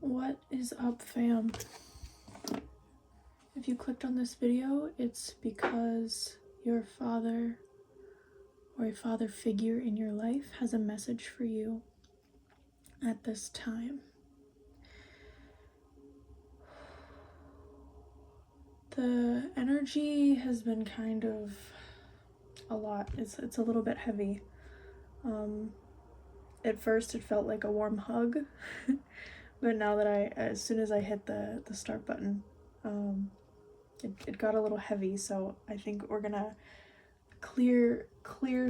What is up, fam? If you clicked on this video, it's because your father or a father figure in your life has a message for you at this time. The energy has been kind of a lot. It's a little bit heavy. At first it felt like a warm hug, but now that as soon as I hit the start button, it got a little heavy, so I think we're gonna clear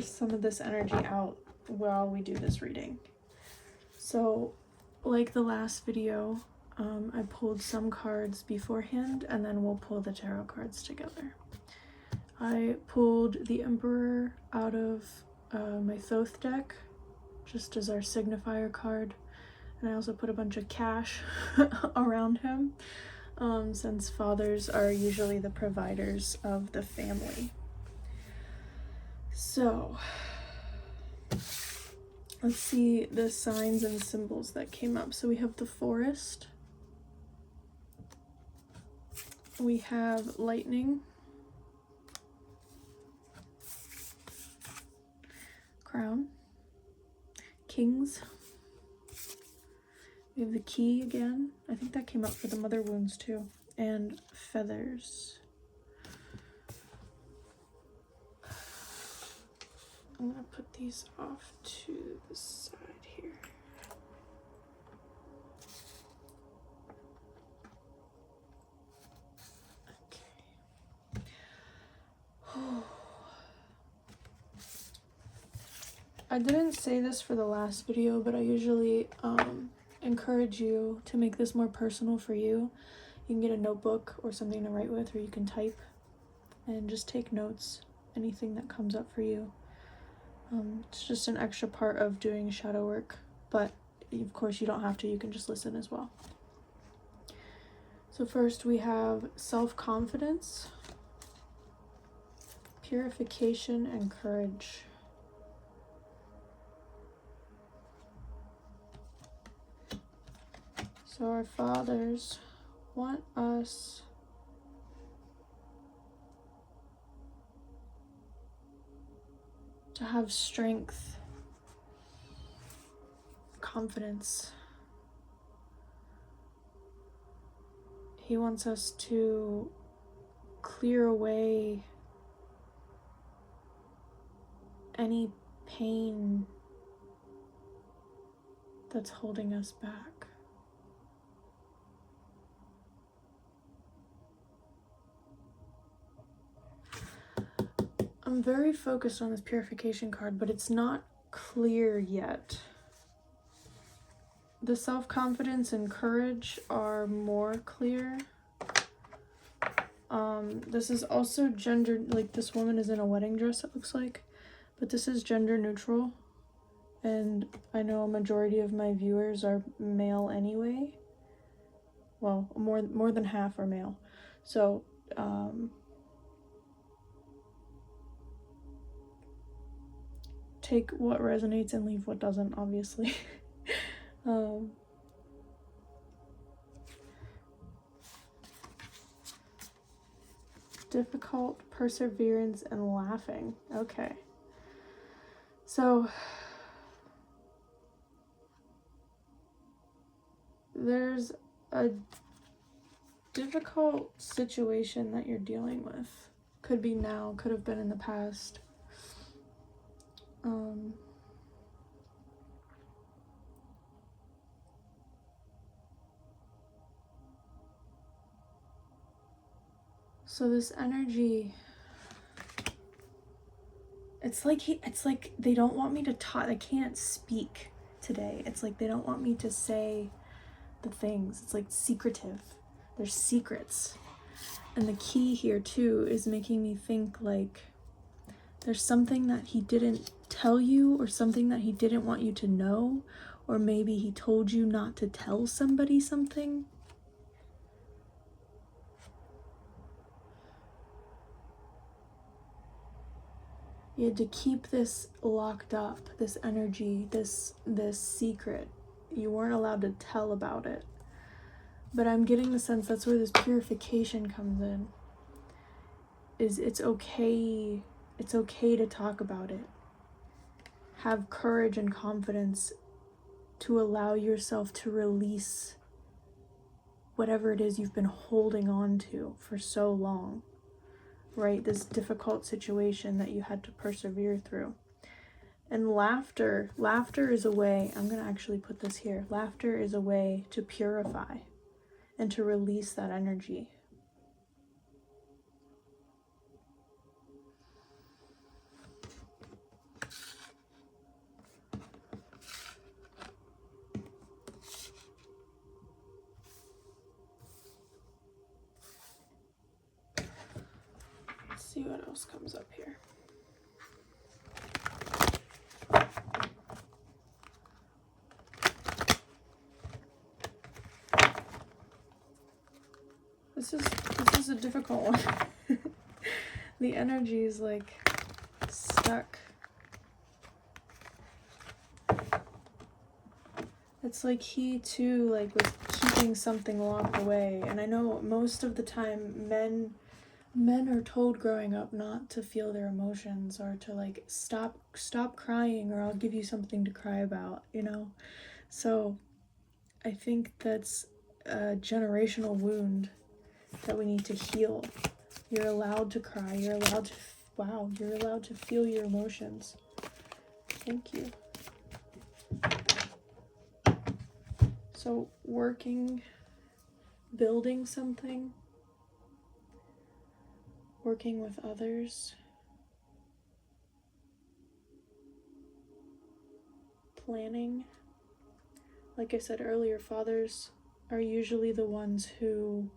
some of this energy out while we do this reading. So, like the last video, I pulled some cards beforehand, and then we'll pull the tarot cards together. I pulled the Emperor out of my Thoth deck, just as our signifier card, and I also put a bunch of cash around him, since fathers are usually the providers of the family. So, let's see the signs and symbols that came up. So we have the forest, we have lightning, crown, kings, we have the key again. I think that came up for the mother wounds too, and feathers. I'm gonna put these off to the side here. Okay. I didn't say this for the last video, but I usually encourage you to make this more personal for you. You can get a notebook or something to write with, or you can type and just take notes, anything that comes up for you. It's just an extra part of doing shadow work, but of course you don't have to, you can just listen as well. So first we have self-confidence, purification, and courage. So our fathers want us to have strength, confidence. He wants us to clear away any pain that's holding us back. I'm very focused on this purification card, but it's not clear yet. The self-confidence and courage are more clear. This is also gender, like this woman is in a wedding dress, it looks like, but this is gender neutral. And I know a majority of my viewers are male anyway. Well, more than half are male. So, take what resonates and leave what doesn't, obviously. Difficult, perseverance, and laughing. Okay. So, there's a difficult situation that you're dealing with. Could be now, could have been in the past. So this energy, it's like they don't want me to talk. I can't speak today. It's like they don't want me to say the things. It's like secretive. There's secrets. And the key here too is making me think like there's something that he didn't tell you, or something that he didn't want you to know, or maybe he told you not to tell somebody something. You had to keep this locked up, this energy, this secret. You weren't allowed to tell about it. But I'm getting the sense that's where this purification comes in. Is it's okay to talk about it. Have courage and confidence to allow yourself to release whatever it is you've been holding on to for so long, right? This difficult situation that you had to persevere through. And laughter is a way, I'm going to actually put this here. Laughter is a way to purify and to release that energy. Let's see what else comes up here. This is a difficult one. The energy is like stuck. It's like he too was keeping something locked away. And I know most of the time men are told growing up not to feel their emotions, or to stop crying, or I'll give you something to cry about, you know? So I think that's a generational wound that we need to heal. You're allowed to cry. You're allowed to feel your emotions. Thank you. So building something, working with others, planning. Like I said earlier, fathers are usually the ones who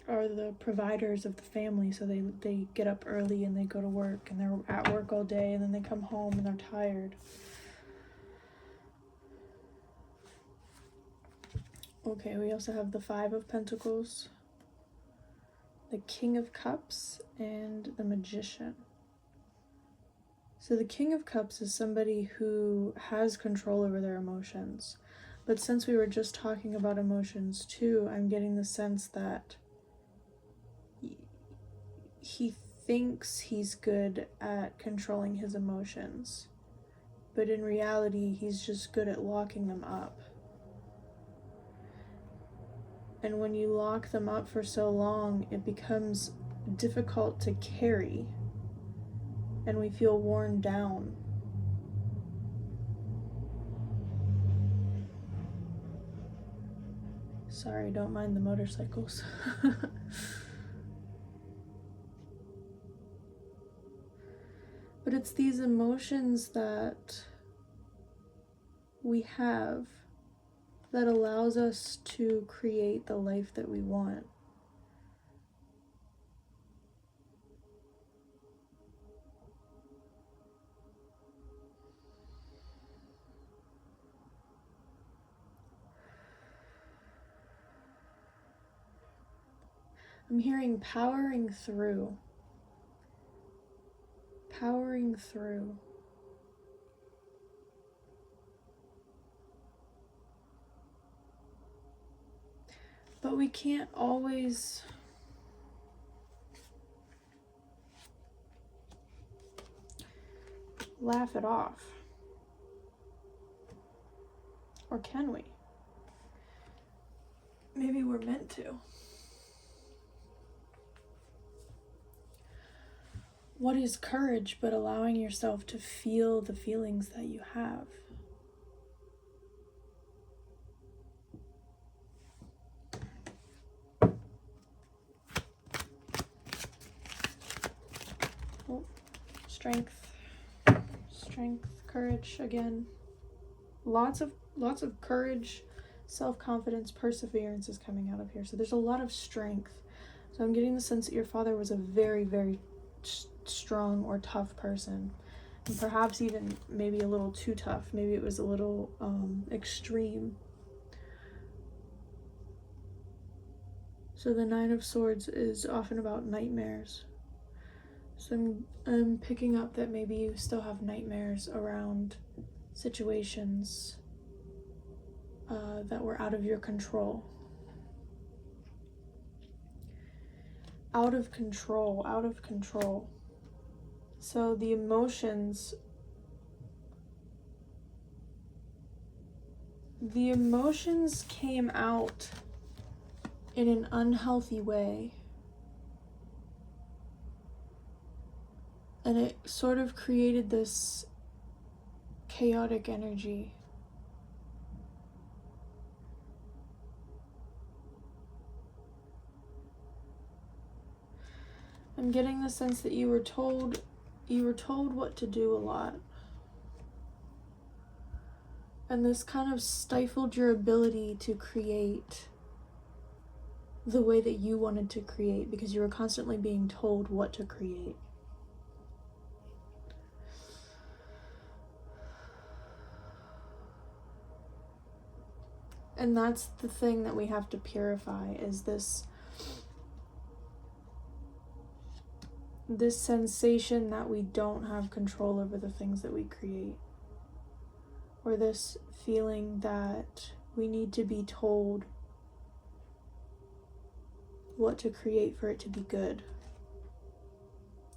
are the providers of the family, so they get up early and they go to work, and they're at work all day, and then they come home and they're tired. Okay, we also have the Five of Pentacles, the King of Cups, and the Magician. So the King of Cups is somebody who has control over their emotions. But since we were just talking about emotions too, I'm getting the sense that he thinks he's good at controlling his emotions, but in reality, he's just good at locking them up. And when you lock them up for so long, it becomes difficult to carry, and we feel worn down. Sorry, don't mind the motorcycles. But it's these emotions that we have that allows us to create the life that we want. I'm hearing powering through. Powering through. But we can't always laugh it off. Or can we? Maybe we're meant to. What is courage but allowing yourself to feel the feelings that you have? Oh, strength, courage again. Lots of courage, self-confidence, perseverance is coming out of here. So there's a lot of strength. So I'm getting the sense that your father was a very, very strong or tough person, and perhaps even maybe a little too tough. Maybe it was a little extreme. So the Nine of Swords is often about nightmares. So I'm picking up that maybe you still have nightmares around situations that were out of your control. Out of control, out of control. So the emotions came out in an unhealthy way. And it sort of created this chaotic energy. I'm getting the sense that you were told what to do a lot. And this kind of stifled your ability to create the way that you wanted to create, because you were constantly being told what to create. And that's the thing that we have to purify, is this sensation that we don't have control over the things that we create. Or this feeling that we need to be told what to create for it to be good.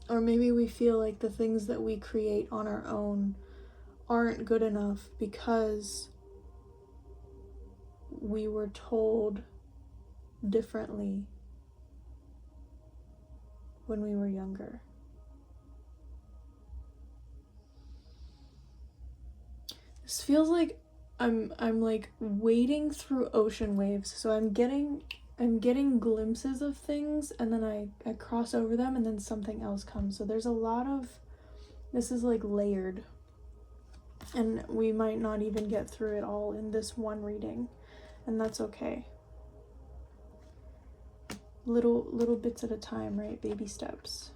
Or maybe we feel like the things that we create on our own aren't good enough because we were told differently when we were younger. This feels like I'm like wading through ocean waves. So I'm getting glimpses of things, and then I cross over them, and then something else comes. So there's a lot of, this is like layered, and we might not even get through it all in this one reading, and that's okay. Little bits at a time, right? Baby steps.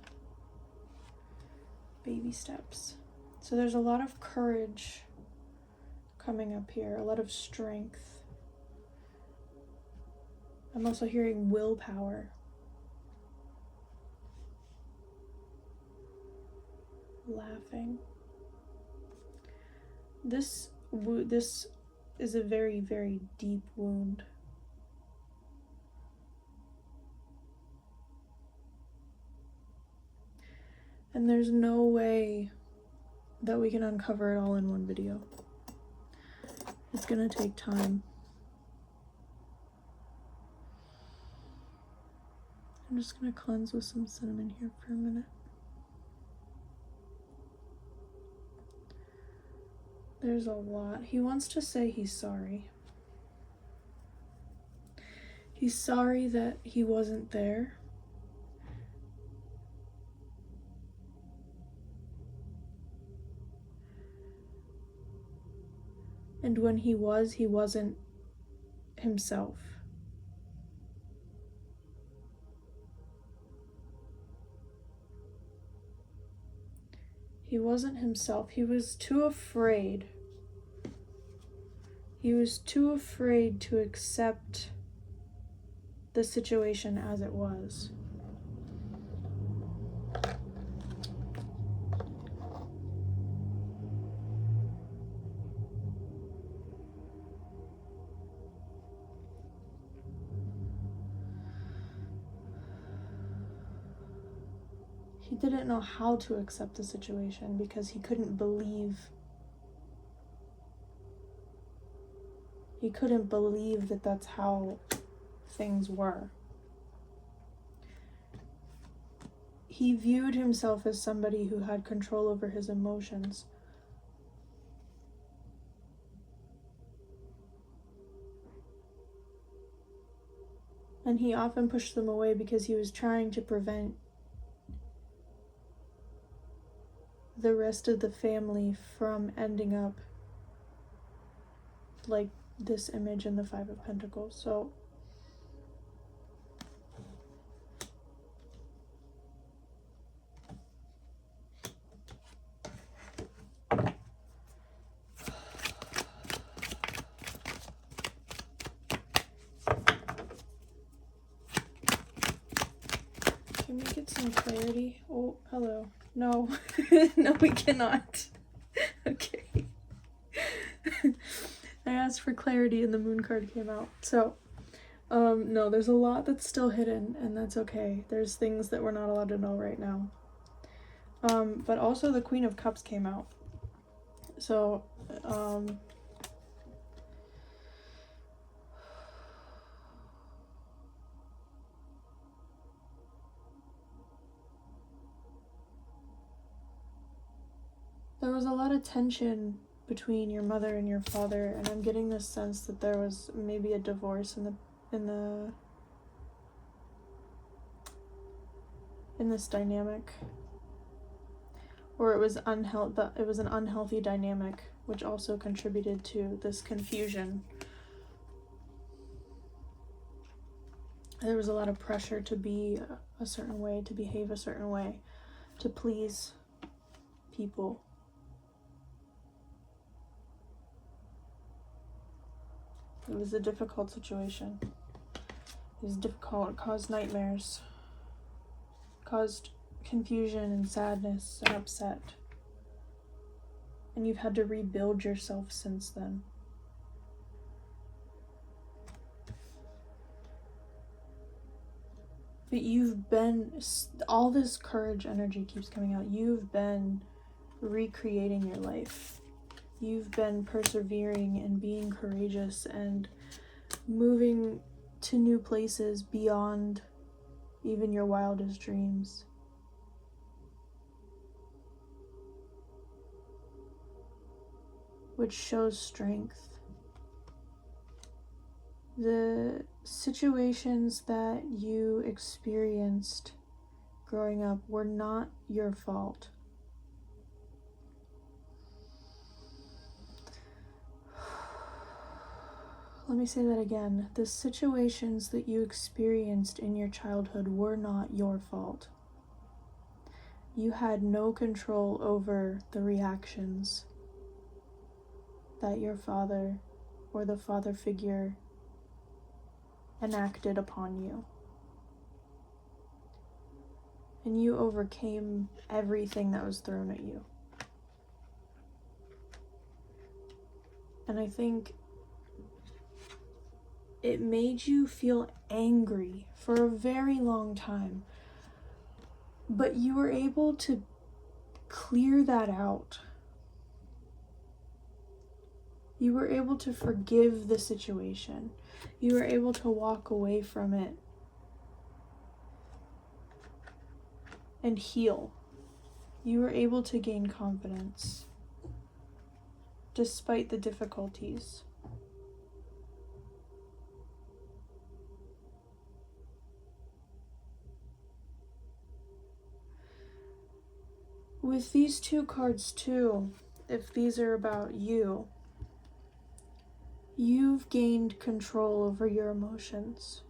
Baby steps. So there's a lot of courage coming up here, a lot of strength. I'm also hearing willpower. Laughing. This is a very, very deep wound. And there's no way that we can uncover it all in one video. It's gonna take time. I'm just gonna cleanse with some cinnamon here for a minute. There's a lot. He wants to say he's sorry. He's sorry that he wasn't there. And when he wasn't himself. He wasn't himself. He was too afraid. He was too afraid to accept the situation as it was. He didn't know how to accept the situation because he couldn't believe. He couldn't believe that that's how things were. He viewed himself as somebody who had control over his emotions. And he often pushed them away because he was trying to prevent the rest of the family from ending up like this image in the Five of Pentacles. So can we get some clarity? Oh, hello. No, no, we cannot. Okay. I asked for clarity and the moon card came out. So, no, there's a lot that's still hidden, and that's okay. There's things that we're not allowed to know right now. But also the Queen of Cups came out. So, there was a lot of tension between your mother and your father, and I'm getting this sense that there was maybe a divorce in this dynamic, or it was an unhealthy dynamic, which also contributed to this confusion. There was a lot of pressure to be a certain way, to behave a certain way, to please people. It was a difficult situation. It was difficult. It caused nightmares. Caused confusion and sadness and upset. And you've had to rebuild yourself since then. But you've been, all this courage energy keeps coming out. You've been recreating your life. You've been persevering and being courageous and moving to new places beyond even your wildest dreams. Which shows strength. The situations that you experienced growing up were not your fault. Let me say that again. The situations that you experienced in your childhood were not your fault. You had no control over the reactions that your father or the father figure enacted upon you. And you overcame everything that was thrown at you. And I think it made you feel angry for a very long time. But you were able to clear that out. You were able to forgive the situation. You were able to walk away from it and heal. You were able to gain confidence despite the difficulties. With these two cards too, if these are about you, you've gained control over your emotions.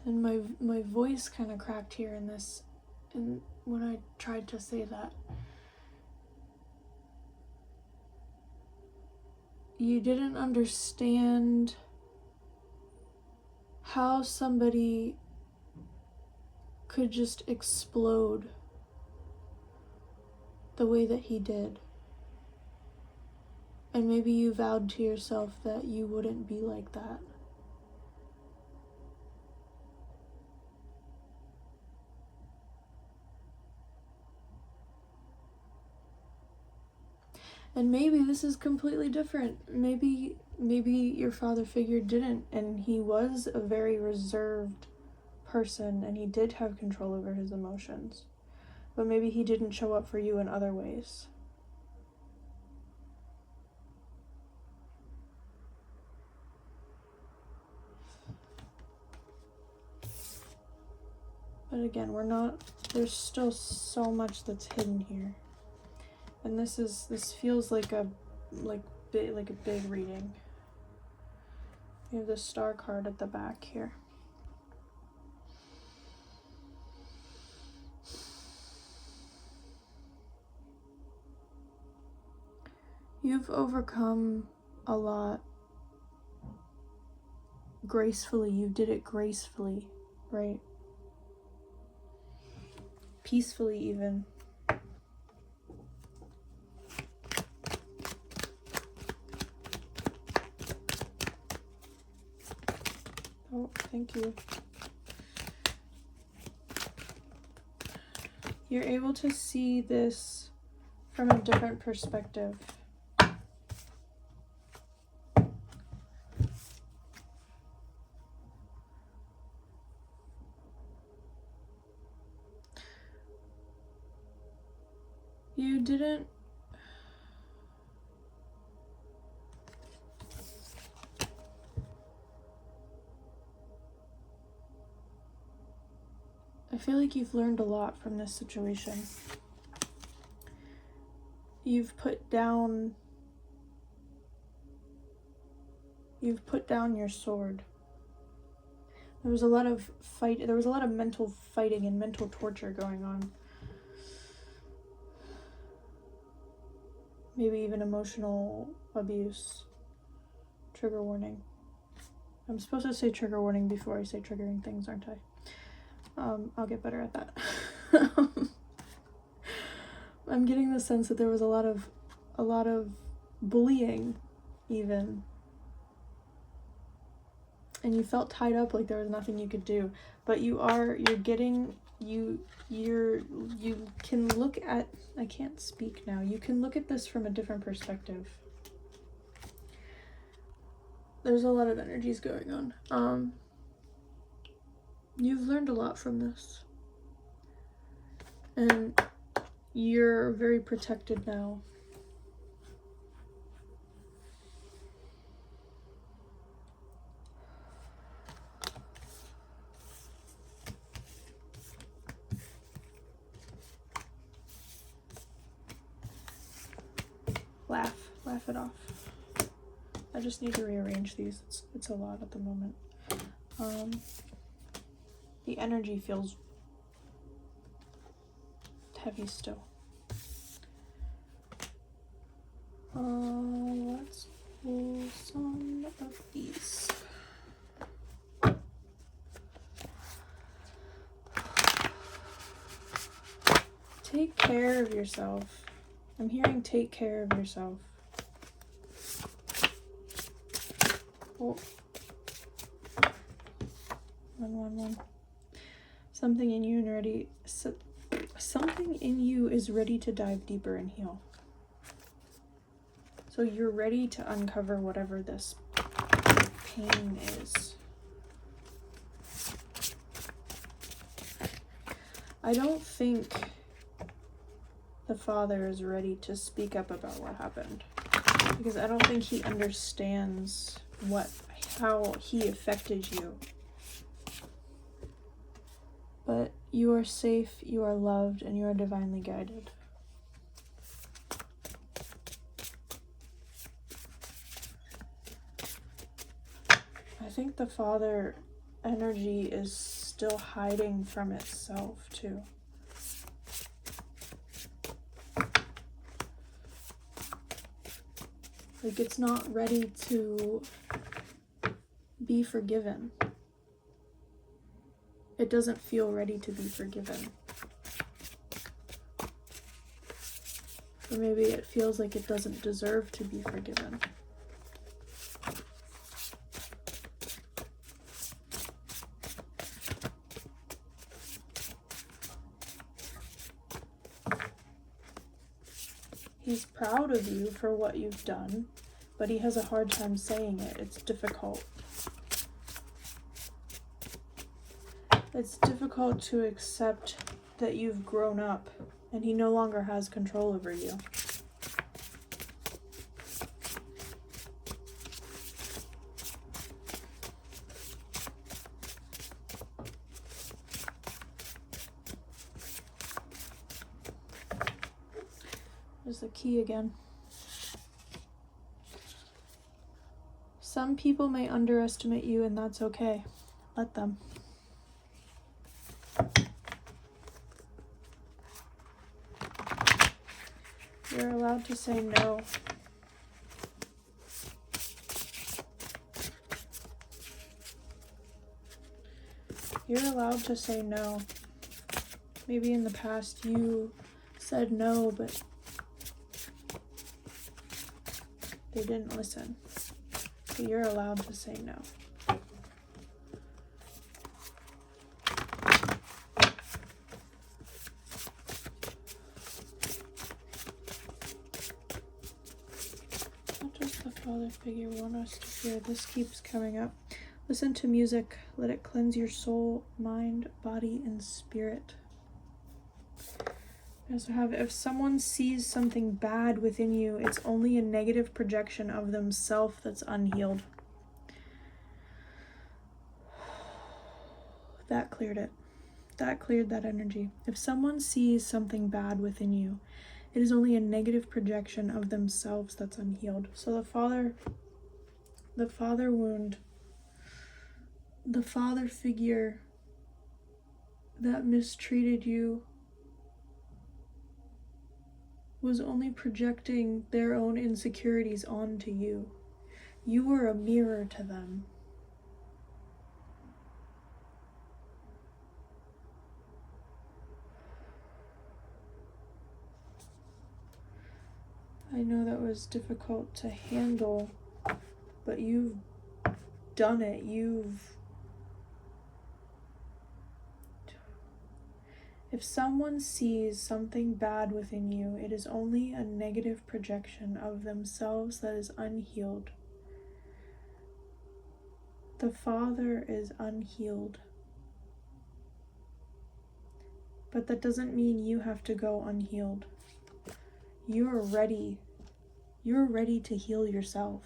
And my voice kind of cracked here in this, and when I tried to say that. You didn't understand how somebody could just explode the way that he did. And maybe you vowed to yourself that you wouldn't be like that. And maybe this is completely different. Maybe your father figure didn't, and he was a very reserved person, and he did have control over his emotions. But maybe he didn't show up for you in other ways. But again, there's still so much that's hidden here. And this feels like a big reading. You have the star card at the back here. You've overcome a lot gracefully. You did it gracefully, right? Peacefully even. Oh, thank you. You're able to see this from a different perspective. You didn't... I feel like you've learned a lot from this situation. You've put down your sword. There was a lot of mental fighting and mental torture going on. Maybe even emotional abuse. Trigger warning. I'm supposed to say trigger warning before I say triggering things, aren't I? I'll get better at that. I'm getting the sense that there was a lot of bullying, even. And you felt tied up, like there was nothing you could do. But you can look at, I can't speak now. You can look at this from a different perspective. There's a lot of energies going on. You've learned a lot from this. And you're very protected now. Laugh it off. I just need to rearrange these. It's a lot at the moment. The energy feels heavy still. Let's pull some of these. Take care of yourself. I'm hearing take care of yourself. Oh. 111. Something in you is ready to dive deeper and heal. So you're ready to uncover whatever this pain is. I don't think the father is ready to speak up about what happened, because I don't think he understands how he affected you. But you are safe, you are loved, and you are divinely guided. I think the father energy is still hiding from itself too. Like it's not ready to be forgiven. It doesn't feel ready to be forgiven. Or maybe it feels like it doesn't deserve to be forgiven. He's proud of you for what you've done, but he has a hard time saying it. It's difficult. It's difficult to accept that you've grown up and he no longer has control over you. There's the key again. Some people may underestimate you, and that's okay. Let them. You're allowed to say no. You're allowed to say no. Maybe in the past you said no, but they didn't listen. So you're allowed to say no. father figure want us to hear? This keeps coming up. Listen to music. Let it cleanse your soul, mind, body, and spirit. I also have, if someone sees something bad within you, it's only a negative projection of themselves that's unhealed. That cleared it. That cleared that energy. If someone sees something bad within you, it is only a negative projection of themselves that's unhealed. So the father wound, the father figure that mistreated you was only projecting their own insecurities onto you. You were a mirror to them. I know that was difficult to handle, but you've done it. If someone sees something bad within you, it is only a negative projection of themselves that is unhealed. The Father is unhealed. But that doesn't mean you have to go unhealed. You're ready to heal yourself.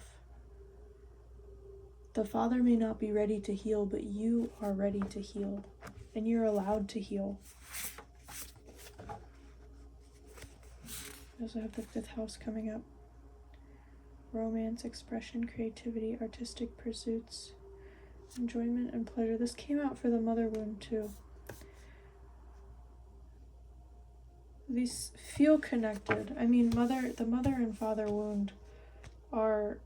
The Father may not be ready to heal, but you are ready to heal. And you're allowed to heal. I also have the 5th house coming up. Romance, expression, creativity, artistic pursuits, enjoyment, and pleasure. This came out for the mother wound too. These feel connected. I mean, the mother and father wound are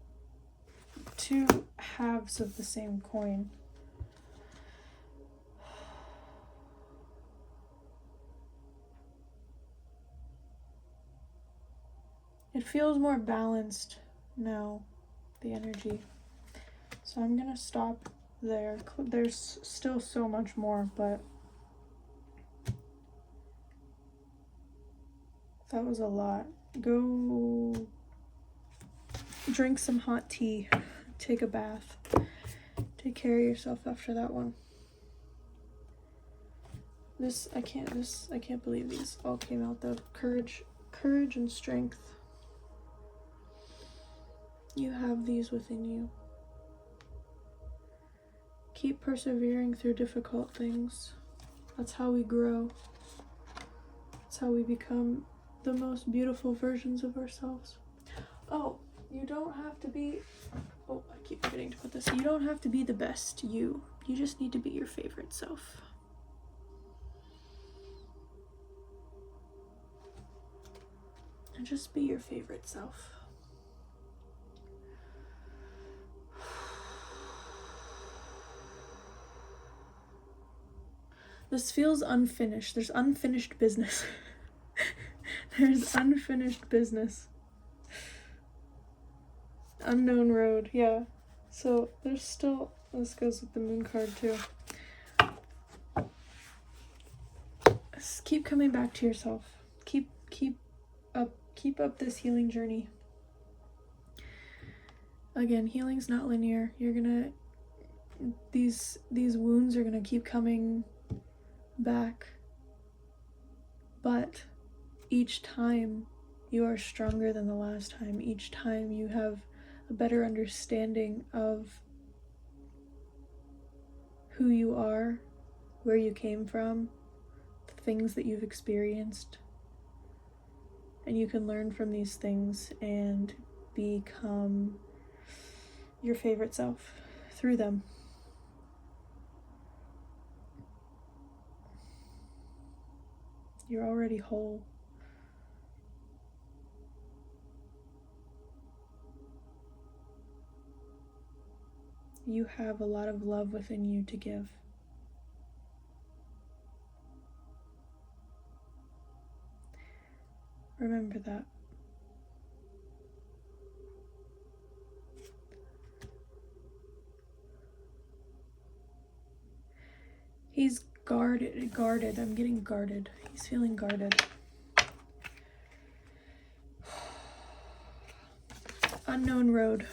two halves of the same coin. It feels more balanced now, the energy. So I'm gonna stop there. There's still so much more, but that was a lot. Go drink some hot tea, take a bath, take care of yourself after that one. I can't believe these all came out though. Courage and strength. You have these within you. Keep persevering through difficult things. That's how we grow. That's how we become the most beautiful versions of ourselves. Oh, you don't have to be... Oh, I keep forgetting to put this. You don't have to be the best you. You just need to be your favorite self. And just be your favorite self. This feels unfinished. There's unfinished business. There's unfinished business. Unknown road, yeah. So there's still, this goes with the moon card too. Just keep coming back to yourself. Keep up this healing journey. Again, healing's not linear. You're gonna, these wounds are gonna keep coming back, but each time you are stronger than the last time. Each time you have a better understanding of who you are, where you came from, the things that you've experienced, and you can learn from these things and become your favorite self through them. You're already whole. You have a lot of love within you to give. Remember that. He's guarded. I'm getting guarded. He's feeling guarded. Unknown road.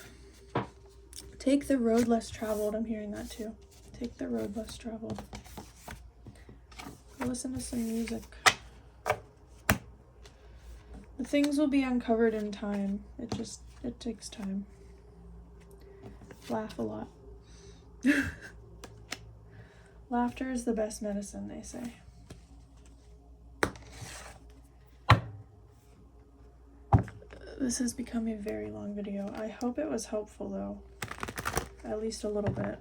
Take the road less traveled. I'm hearing that too. Take the road less traveled. Go listen to some music. The things will be uncovered in time. It takes time. Laugh a lot. Laughter is the best medicine, they say. This has become a very long video. I hope it was helpful though. At least a little bit.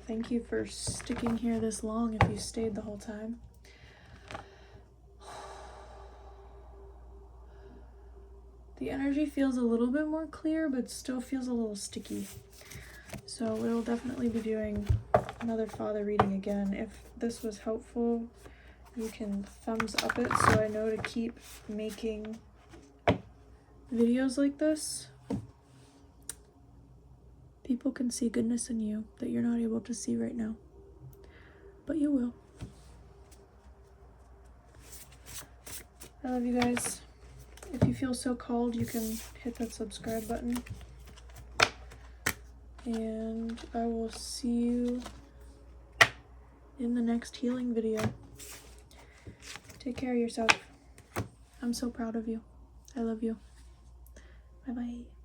Thank you for sticking here this long if you stayed the whole time. The energy feels a little bit more clear, but still feels a little sticky. So we'll definitely be doing another father reading again. If this was helpful, you can thumbs up it so I know to keep making videos like this. People can see goodness in you that you're not able to see right now, but you will. I love you guys. If you feel so called, you can hit that subscribe button. And I will see you in the next healing video. Take care of yourself. I'm so proud of you. I love you. Bye-bye.